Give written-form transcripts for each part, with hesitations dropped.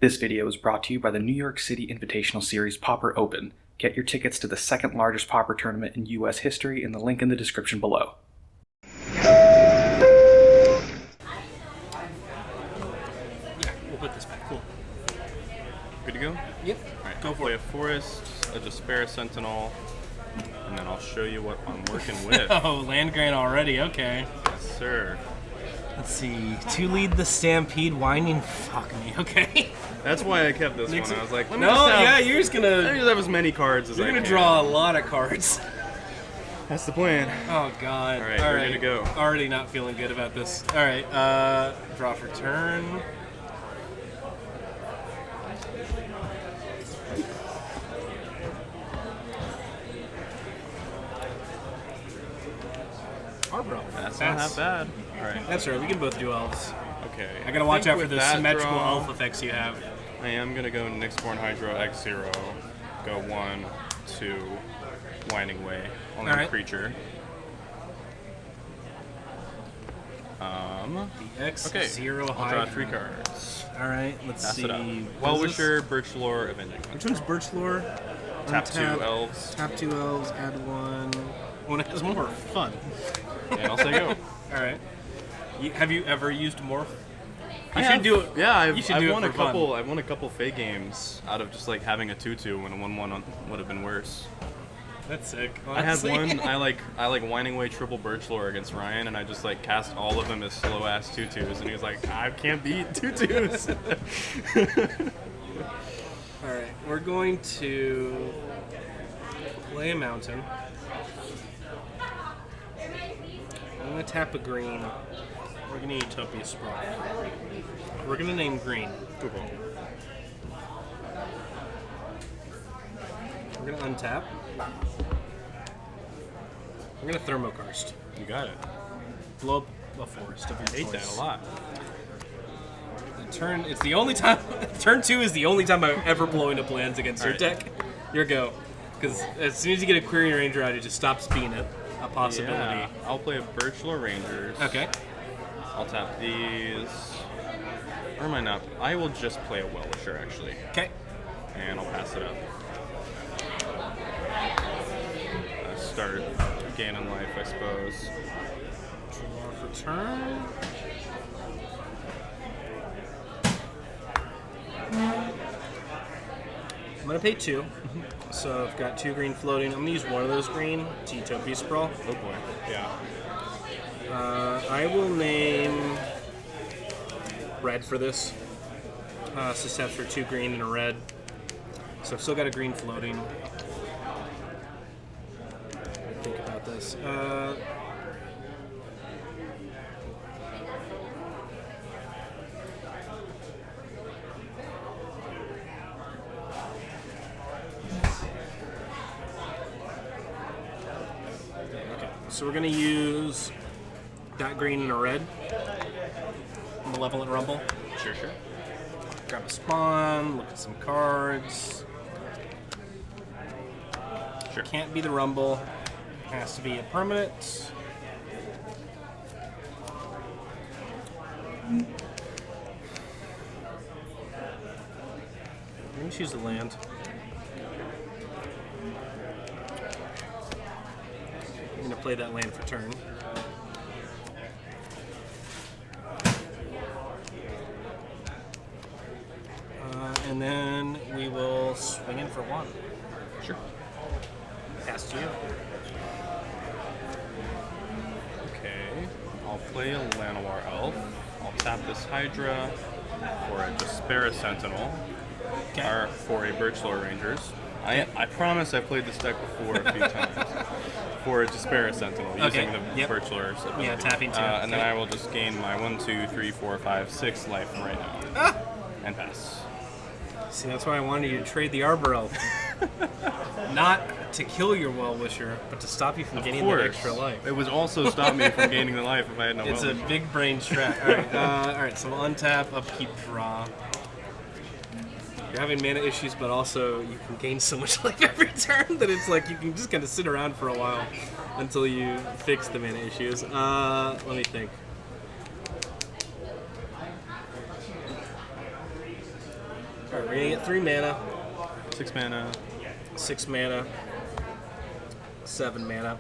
This video is brought to you by the New York City Invitational Series Pauper Open. Get your tickets to the second largest Pauper tournament in U.S. history in the link in the description below. Yeah, we'll put this back. Cool. Good to go? Yep. Alright, Go I'll for play it. a forest, a despair sentinel, and then I'll show you what I'm working with. Oh, land grant already. Okay. Yes, sir. Let's see. To lead the stampede, winding. Fuck me. Okay. That's why I kept this Nixon. one. I was like, let me No, just have, yeah, you're just let me gonna. just have as many cards as You're I gonna can. draw a lot of cards. That's the plan. Oh God. Alright, we're good to go. Already not feeling good about this. All right. Draw for turn. Arbro. That's not Pass. that bad. Alright. That's right. We can both do elves. Okay. I gotta watch think out for with the that symmetrical draw, elf effects you have. I am gonna go Nyxborn Hydra X0. Go 1, 2, Winding Way. Only Alright. creature. The X Okay. zero I'll high. draw 3 cards. All right. Let's Pass see. it up. What is Well-Wisher, Birch Lore, Avenging this? Which Hunter. one's Birch Lore? Tap 2 Untap, elves, Tap 2 elves. Add 1. One has more. Fun. and I'll say go. All right. Have you ever used morph? You I should have- do it. Yeah, You should I've do it won for a fun. couple. I've won a couple Fey games out of just like having a 2/2 when a 1/1 would have been worse. That's sick. I had honestly. one. I like Winding Way triple Birch Lore against Ryan, and I just like cast all of them as slow ass 2/2s, and he was like, I can't beat 2/2s. All right. We're going to play a mountain. I'm gonna tap a green. We're gonna Utopia Sprawl. We're gonna name green. We're gonna untap. We're gonna Thermokarst. You got it. Blow up a forest of your I hate choice. that a lot. The turn. It's the only time. Turn 2 is the only time I'm ever blowing up lands against your Alright. deck. Your go. Because as soon as you get a Query Ranger out, it just stops being a possibility. Yeah, I'll play a Birch Lore Rangers. Okay. I'll tap these. Or am I not? I will just play a Well-Wisher actually, Okay. and I'll pass it up. Start gaining life, I suppose. Draw for turn. I'm gonna pay 2. So I've got 2 green floating. I'm gonna use one of those green to Utopia Sprawl. Oh boy. Yeah. I will name red for this. So steps for 2 green and a red. So I've still got a green floating. Think about this. Okay, so we're gonna use that green and a red. Malevolent Rumble. Sure. Grab a spawn, look at some cards. Sure. Can't be the Rumble. Has to be a permanent. Let me choose the land. I'm gonna play that land for turn. And then we will swing in for 1. Sure. Pass to you. Okay. I'll play a Llanowar Elf. I'll tap this Hydra for a Despair Sentinel. Okay. Or for a Birch Lore Rangers. I promise I've played this deck before a few times. For a Despair Sentinel, using the Yep. Birch Lores. Yeah, tapping 2. And then I will just gain my 1, 2, 3, 4, 5, 6 life right now. And pass. See, that's why I wanted you to trade the Arbor Elf. Not to kill your Well-Wisher, but to stop you from gaining that extra life. It would also stop me from gaining the life if I had no It's a Well-Wisher. big brain strat. All right, so we'll untap, upkeep, draw. You're having mana issues, but also you can gain so much life every turn that it's like you can just kind of sit around for a while until you fix the mana issues. Let me think. Alright, we're gonna get 3 mana, 6 mana. 6 mana, 7 mana.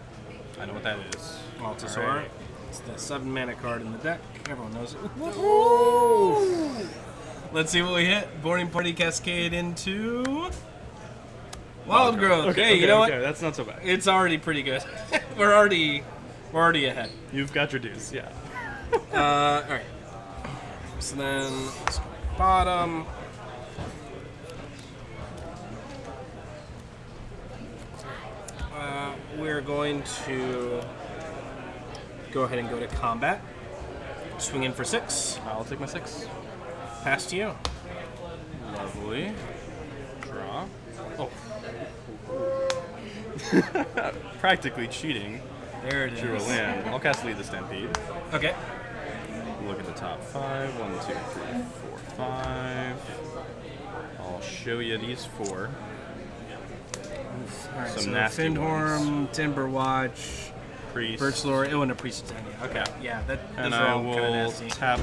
I know what that is. Altus All right. It's the 7 mana card in the deck. Everyone knows it. Woo! Let's see what we hit. Boarding Party Cascade into Wild Growth. Okay, You know what? That's not so bad. It's already pretty good. we're already ahead. You've got your dues, yeah. All right. So then, let's go bottom. We're going to go ahead and go to combat. Swing in for 6. I'll take my 6. Pass to you. Lovely. Draw. Oh. Practically cheating. There it Drew a is. land. I'll cast Lead the Stampede. Okay. Look at the top 5. 1, 2, 3, 4, 5. I'll show you these 4. All right, Some so nasty Findhorn, Timberwatch, Priest. Birchlore. It wasn't a Priest of Tanya. Okay. Yeah, those And are I all kind of will nasty. tap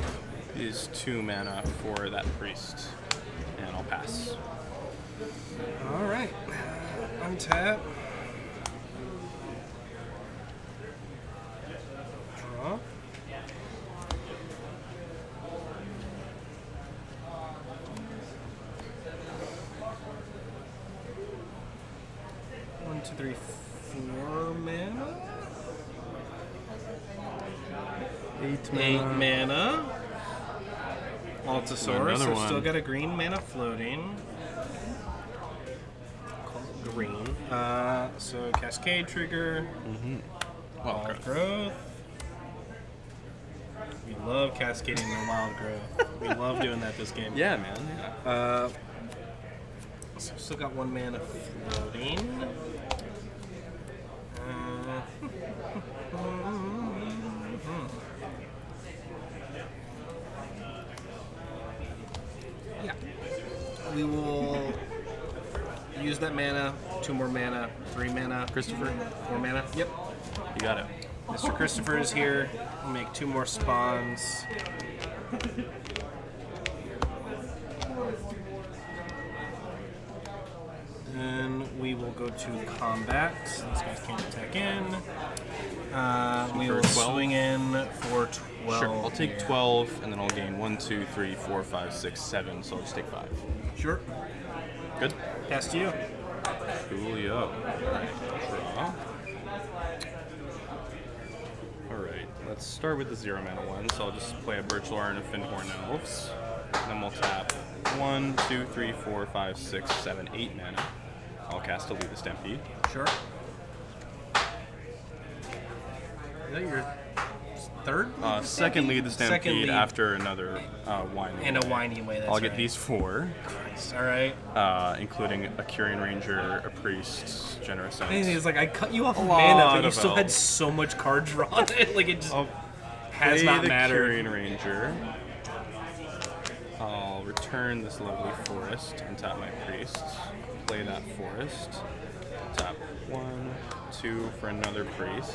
these 2 mana for that Priest. And I'll pass. All right. Untap. Draw. One, two, three, 4 mana. 8 mana. Altosaurus. Another So one. still got a green mana floating. Call it green. So Cascade trigger. Wild growth. We love cascading the wild growth. We love doing that this game. Yeah, man. Yeah. So still got 1 mana floating. Yeah. We will use that mana. 2 more mana. 3 mana. Christopher? 4 mana. Yep. You got it. Mr. Christopher is here. We'll make 2 more spawns. Then we will go to combat. These guys can't attack in. We For will 12? swing in for 12. Sure. I'll take here. 12, and then I'll gain 1, 2, 3, 4, 5, 6, 7. So I'll just take 5. Sure. Good. Pass to you. Coolio. Alright, draw. Alright, let's start with the 0 mana one. So I'll just play a Birchlore and a Findhorn Elves. And then we'll tap 1, 2, 3, 4, 5, 6, 7, 8 mana. I'll cast a Lead the Stampede. Sure. Is that your third? Second Lead the Second Stampede lead. after another whiny In a way. whiny way, that's I'll get right. these 4, All right. including a Curian Ranger, a Priest, Generous And Ent. it's like, I cut you off of lot mana, but you of still had elves. so much card drawn. Like, it just I'll has play not the mattered. Curian Ranger. I'll return this lovely forest and tap my priests. Play that forest. Tap 1, 2 for another priest.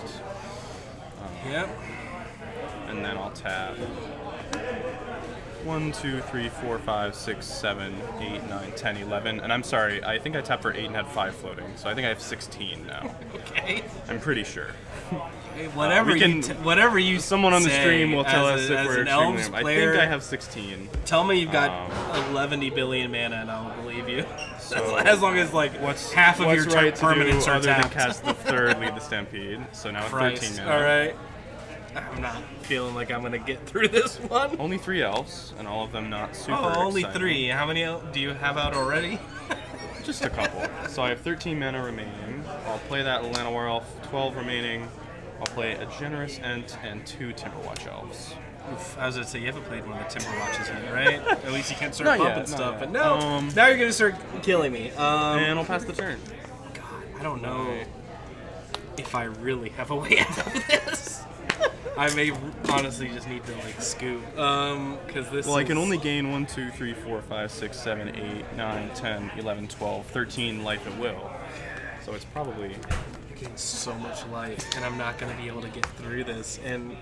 Yep. And then I'll tap 1, 2, 3, 4, 5, 6, 7, 8, 9, 10, 11. And I'm sorry, I think I tapped for 8 and had 5 floating. So I think I have 16 now. Okay. I'm pretty sure. Whatever we can- whatever you Someone on the say stream will tell as us a- if as we're an Elves extremely. player, I think I have 16. Tell me you've got 11 billion mana, and I'll believe you. So as long as like half of your right permanents to do are other than tapped. cast the 3rd Lead the Stampede. So now with 13 Christ. mana. All right. I'm not feeling like I'm gonna get through this one. Only 3 elves, and all of them not super Only exciting. 3. How many do you have out already? Just a couple. So I have 13 mana remaining. I'll play that Llanowar Elf, 12 remaining. I'll play a Generous Ent and 2 Timberwatch Elves. Oof, I was gonna say you haven't played one of the Timberwatches yet, right? At least you can't start Not pumping yet, not stuff. yet. But no, now you're gonna start killing me. And I'll pass the turn. God, I don't know if I really have a way out of this. I may honestly just need to like scoot, because this. Well, I can is- only gain 1, 2, 3, 4, 5, 6, 7, 8, 9, 10, 11, 12, 13 life at will. So it's probably... gain so much life, and I'm not gonna be able to get through this. And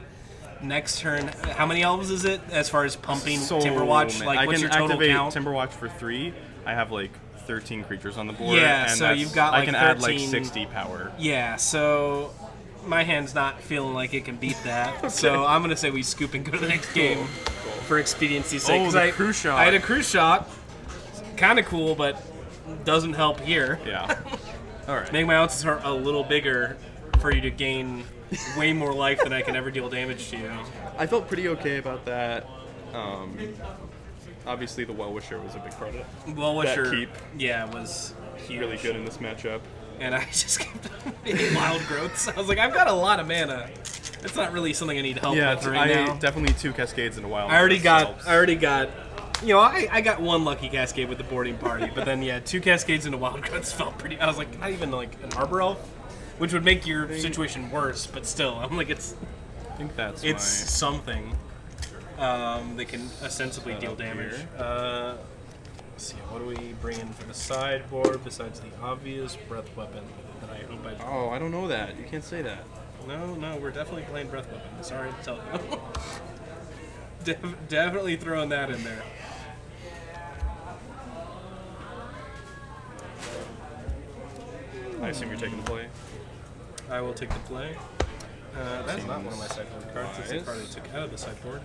Next turn, how many elves is it as far as pumping So Timberwatch? many. Like, I what's can your total activate count? Timberwatch for 3. I have like 13 creatures on the board. Yeah, and so that's- you've got, I like, can add like 13 60 power. Yeah, so my hand's not feeling like it can beat that. So I'm gonna say we scoop and go to the next game for expediency's sake. Oh, 'Cause the crew shot. I had a crew shot, kind of cool, but doesn't help here. Yeah. All right. Make my ounces are a little bigger for you to gain way more life than I can ever deal damage to you. I felt pretty okay about that. Obviously, the Well-Wisher was a big part of it. Well-Wisher, That keep. Yeah, was huge. Really good in this matchup. And I just kept hitting wild growths. I was like, I've got a lot of mana. It's not really something I need help with right now. Definitely 2 Cascades in a while. I already got. You know, I got 1 lucky cascade with the boarding party, but then 2 cascades into wild growths felt pretty. I was like, not even like an arbor elf, which would make your situation worse. But still, I'm like, it's I think that's something. They can ostensibly deal damage. Let's see, what do we bring in for the sideboard besides the obvious breath weapon that I hope I. Oh, I don't know that. You can't say that. No, we're definitely playing breath weapon. Sorry to tell you. Definitely throwing that in there. I assume you're taking the play. I will take the play. That's not one of my sideboard cards. It's a card I took out of the sideboard.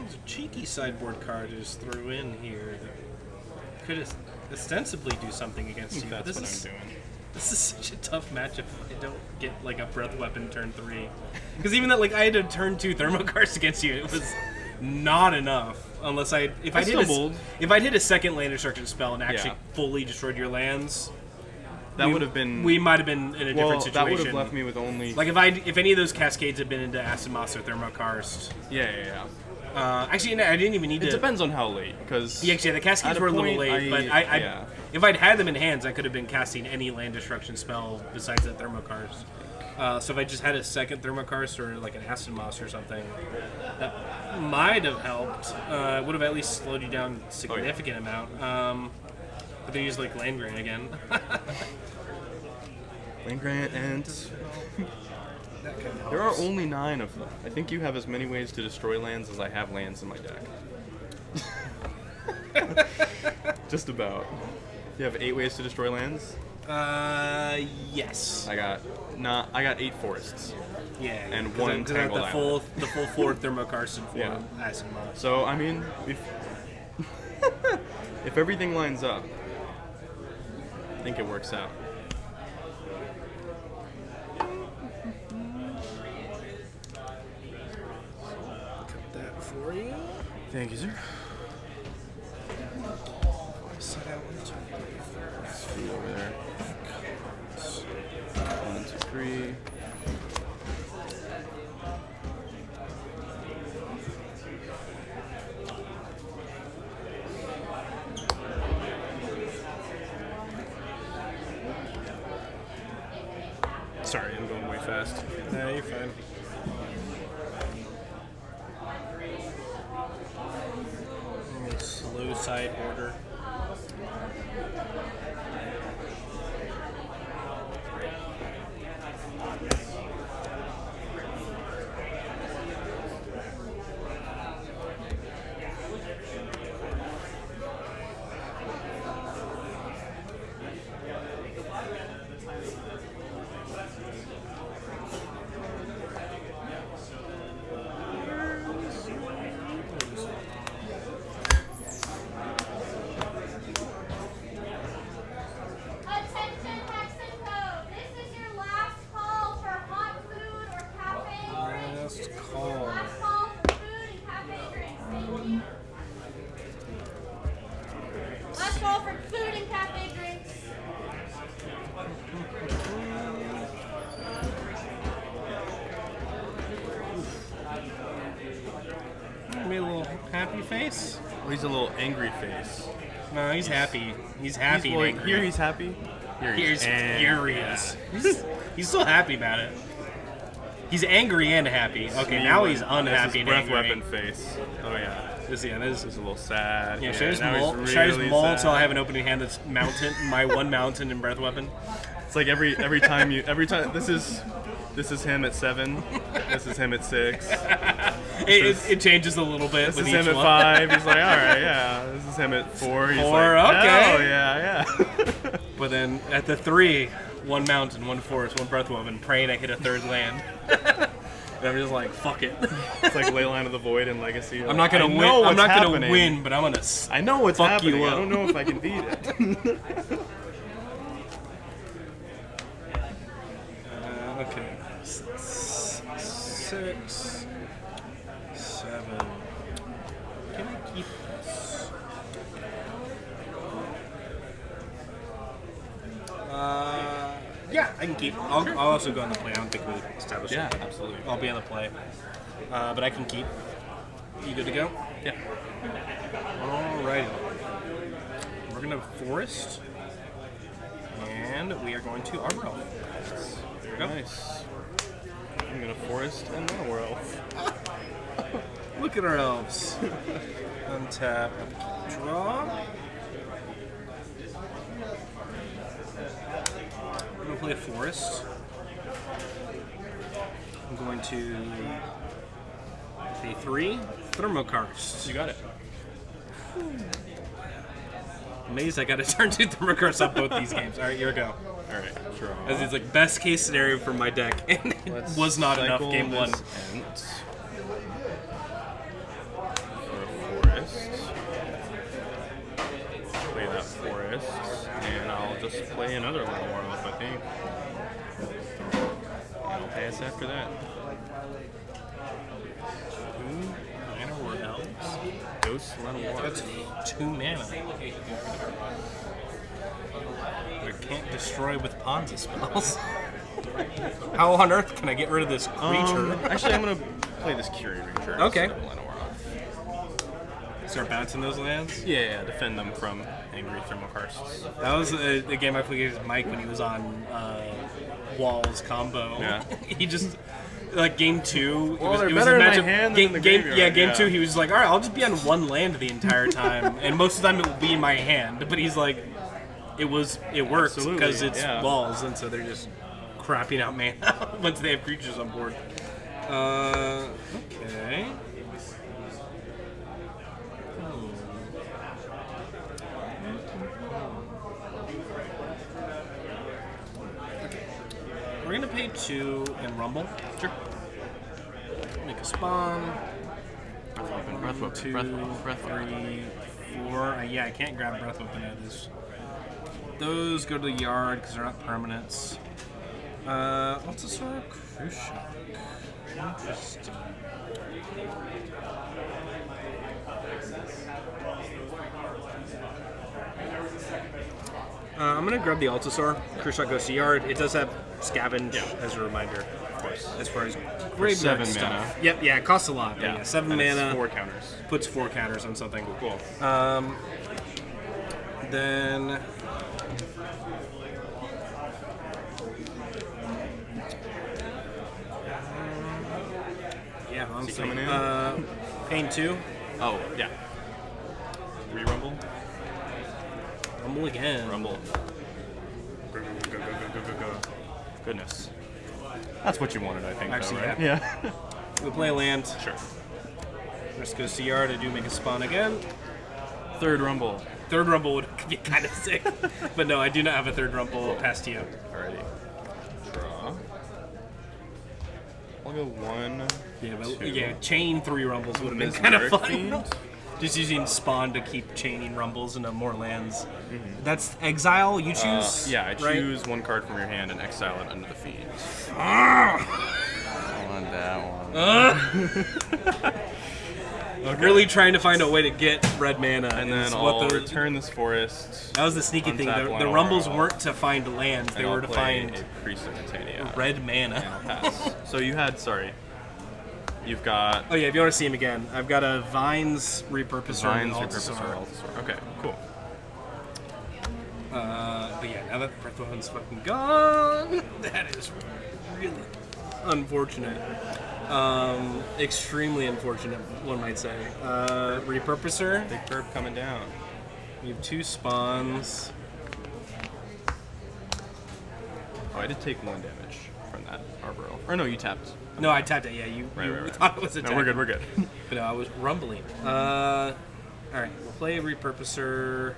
It's a cheeky sideboard card I just threw in here that could ostensibly do something against you. That's what I'm doing. This is such a tough matchup if I don't get like a breath weapon turn 3. Because even that, like, I had to turn 2 thermo cards against you. It was not enough. Unless if I'd hit a second land destruction spell and actually fully destroyed your lands, that would have been. We might have been in a different situation. That would have left me with only. Like if any of those cascades had been into Acid Moss or Thermokarst. Yeah. Actually, no, I didn't even need to. It depends on how late, because. Yeah, actually, the cascades were a little late, but if I'd had them in hands, I could have been casting any land destruction spell besides that Thermokarst. So if I just had a second Thermokarst or like an Acid Moss or something, that might have helped. It would have at least slowed you down a significant amount. But they use like Land Grant again. Land Grant and. There are only 9 of them. I think you have as many ways to destroy lands as I have lands in my deck. Just about. You have 8 ways to destroy lands? Yes. I got 8 forests. Yeah. And 1 Tangled Island. The full 4 Thermokarst and 4 Acid Moss. So, I mean, if everything lines up, I think it works out. For you. Thank you, sir. Set out 1, 2, 3, 4. Over there. 1, 2, 3. Sorry, I'm going way fast. No, you're fine. Slow side order. Maybe a little happy face? Well, he's a little angry face. No, he's happy. He's happy and angry. Here he's happy. Here he's furious. He's still happy about it. He's angry and happy. Okay, now he's unhappy and breath angry. weapon face. Oh yeah. This is a little sad. Yeah, should I just mull until I have an opening hand that's mountain, my 1 mountain and breath weapon? It's like every time this is This is him at 7. This is him at 6. It changes a little bit. This with is each him at one. 5. He's like, all right, yeah. This is him at 4. He's 4, like, okay. oh, yeah. But then at the 3, 1 mountain, 1 forest, 1 breath woman, praying I hit a 3rd land. And I'm just like, fuck it. It's like Leyline of the Void and Legacy. I'm not gonna win. I'm not gonna win, but I'm gonna. I know what's fuck happening. you I up. don't know if I can beat it. Okay. 6, 7. Can I keep this? Yeah, I can keep. I'll also go on the play. I don't think we established Yeah, it. absolutely. I'll be on the play. But I can keep. You good to go? Yeah. Alrighty. We're gonna forest. And we are going to Arbor Elf. There we go. Nice. I'm gonna forest and then a elf. Look at our elves. Untap, draw. I'm gonna play a forest. I'm going to pay 3 Thermokarst. You got it. Amazed I got a turn 2 Thermokarst on both these games. Alright, here we go. All right. Draw. As it's like best case scenario for my deck, and it was not enough Cycle game 1. this Ent for a forest. Play that forest, and I'll just play another Little Warlock, I think. And I'll pass after that. 2 mana or elves. Ghost Lenore. That's 2 mana. I can't destroy with Ponza spells. How on earth can I get rid of this creature? Actually, I'm gonna play this Curie Ranger. Okay. instead of Lenore. Start bouncing those lands. Yeah, defend them from angry Thermokarsts. That was a game I played against Mike when he was on Walls combo. Yeah. He just like game 2. Well, they're a better in my matchup- hand than in the graveyard, Yeah, game yeah. 2. He was like, all right, I'll just be on 1 land the entire time, and most of the time it will be in my hand. But he's like, it works Absolutely, because it's yeah. walls, and so they're just crapping out mana once they have creatures on board. Okay. We're gonna pay 2 and rumble. Sure. Make a spawn. Breath Weapon. 2, Breath 3, 4. Yeah, I can't grab breath weapon out of this. Those go to the yard because they're not permanents. What's this sort of crucial? Interesting. I'm gonna grab the Altasaur. Crucial goes to yard. It does have scavenge as a reminder, of course, as far as graveyard 7 stuff. mana. Yep, yeah, it costs a lot. But yeah, 7 and it's mana 4 counters. puts 4 counters on something. Cool. Then yeah, I'm coming in? Pain 2, Oh, yeah. Re-rumble? rumble again. Rumble. Go, go, go, go, go, go, go. Goodness. That's what you wanted, I think, Actually, though, right? Yeah. We play a land. Sure. Risk goes to yard. I do make a spawn again. 3rd rumble. 3rd rumble would be kind of sick, but no, I do not have a 3rd rumble past you. Alrighty. Draw. I'll go 1. Yeah, but 2. yeah, chain 3 rumbles would have been Miss kind of Nerf fun. Fiend? Just using spawn to keep chaining rumbles into more lands. That's exile. You choose. Yeah, I right? choose 1 card from your hand and exile it under the fiend. Ah! I want that one. I'm really trying to find a way to get red mana, And is then what I'll the- return this forest. That was the sneaky thing. untap The Lenore, rumbles weren't to find lands; they and were I'll to play find a Priest of Titania. red mana. Pass. So you had, you've got Oh yeah, if you want to see him again, I've got a Vines repurposer. Vines, and Repurpose, Altasaur. or Altasaur. Okay, cool. But yeah, now that Breath Weapon's fucking gone, that is really unfortunate. Extremely unfortunate, one might say. Repurposer. Big burp coming down. You have 2 spawns. Oh, I did take 1 damage from that Arbor Elf. Or no, you tapped. No, I tapped it. Yeah, you Right. thought it was a No, we're good. We're good. But no, I was rumbling. All right, we'll play a Repurposer.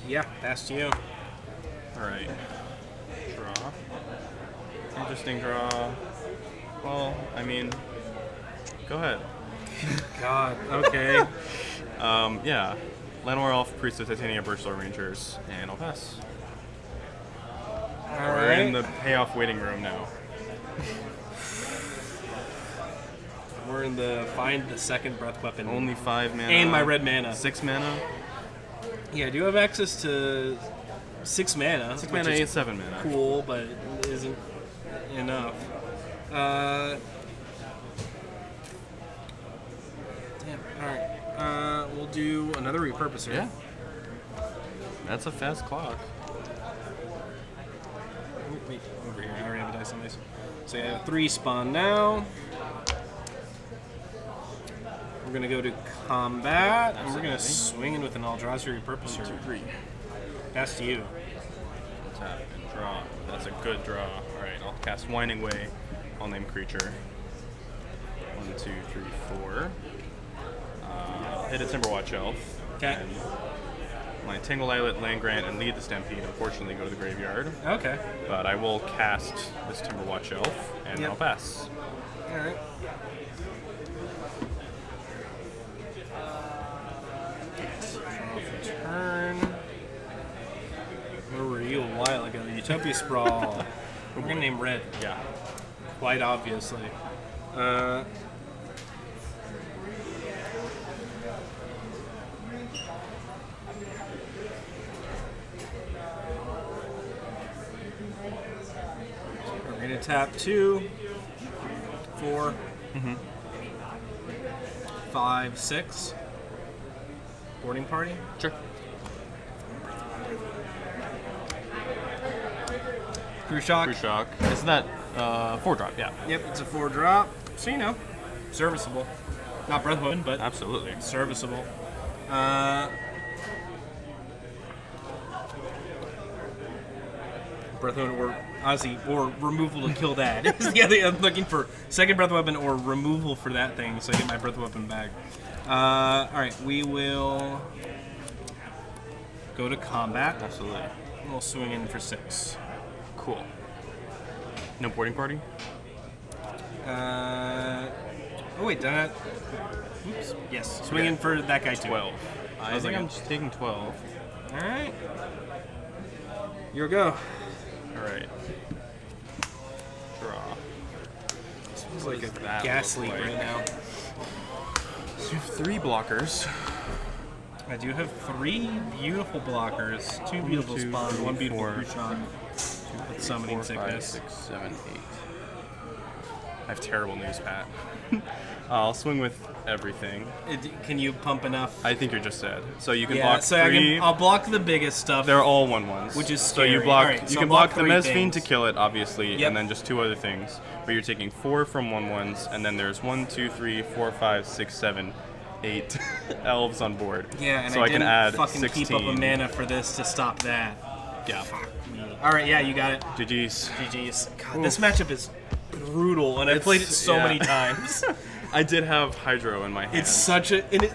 Yeah, pass to you. All right. Draw. Interesting draw. Well, I mean, go ahead. God, okay. Yeah. Llanowar Elf, Priest of Titania, Birchlore Rangers, and I'll pass. All We're in right. the payoff waiting room now. We're in the find the second breath weapon. Only 5 mana. And my red mana. 6 mana. Yeah, I do have access to 6 mana. 6 which mana, is 8, 7 mana. cool, but it isn't enough. Damn. All right. We'll do another Repurposer. Yeah. That's a fast clock. Wait, over here. I already have a dice on this. So yeah, 3 spawn now. We're gonna go to combat, and we're gonna swing in with an Eldrazi Repurposer. 1, 2, 3. Pass to you. Tap and draw. That's a good draw. Alright, I'll cast Winding Way. I'll name creature. 1, 2, 3, 4. Hit a Timberwatch Elf. Okay. And my Tangle Islet, Land Grant, and Lead the Stampede unfortunately go to the graveyard. Okay. But I will cast this Timberwatch Elf, and Yep. I'll pass. All right. Turn. Where were you a while ago? Utopia Sprawl. We're gonna name red, Yeah. quite obviously. We're gonna tap 2, 4, 5, 6. Boarding party. Sure. Crew shock. Free shock. Isn't that 4-drop? Yeah. Yep, it's a 4-drop. So you know, serviceable. Not breath weapon, but Absolutely. serviceable. Breath weapon or honestly, or removal to kill that. Is the other. I'm looking for second breath weapon or removal for that thing, so I get my breath weapon back. All right, we will go to combat. Absolutely. We'll swing in for 6. Cool. No boarding party? Oh wait, did I not? Oops. Yes, swing in for that guy too. 12. I was think like I'm just taking 12. All right, your go. Alright. Draw. It's like does a that gas look leak like? right now. So you have 3 blockers. I do have 3 beautiful blockers, 2 beautiful 2, spawns, 1 beautiful 4, crew shock with summoning 4, 5, sickness. 6, 7, 8. I have terrible news, Pat. I'll swing with everything. Can you pump enough? I think you're just dead. So you can Yeah, block so 3. I'll block the biggest stuff. They're all 1/1s. Which is so you scary. block. Alright, so you I'll can block block the 3 Mezfiend to things. kill it, obviously, Yep. and then just 2 other things. But you're taking 4 from 1/1s, and then there's 1, 2, 3, 4, 5, 6, 7, 8 elves on board. Yeah, and so I can didn't add fucking 16. keep up a mana for this to stop that. Yeah. All right, yeah, you got it. GG's. GG's. God, this matchup is brutal, and I've played it so yeah. many times. I did have Hydro in my hand. It's such a. And it,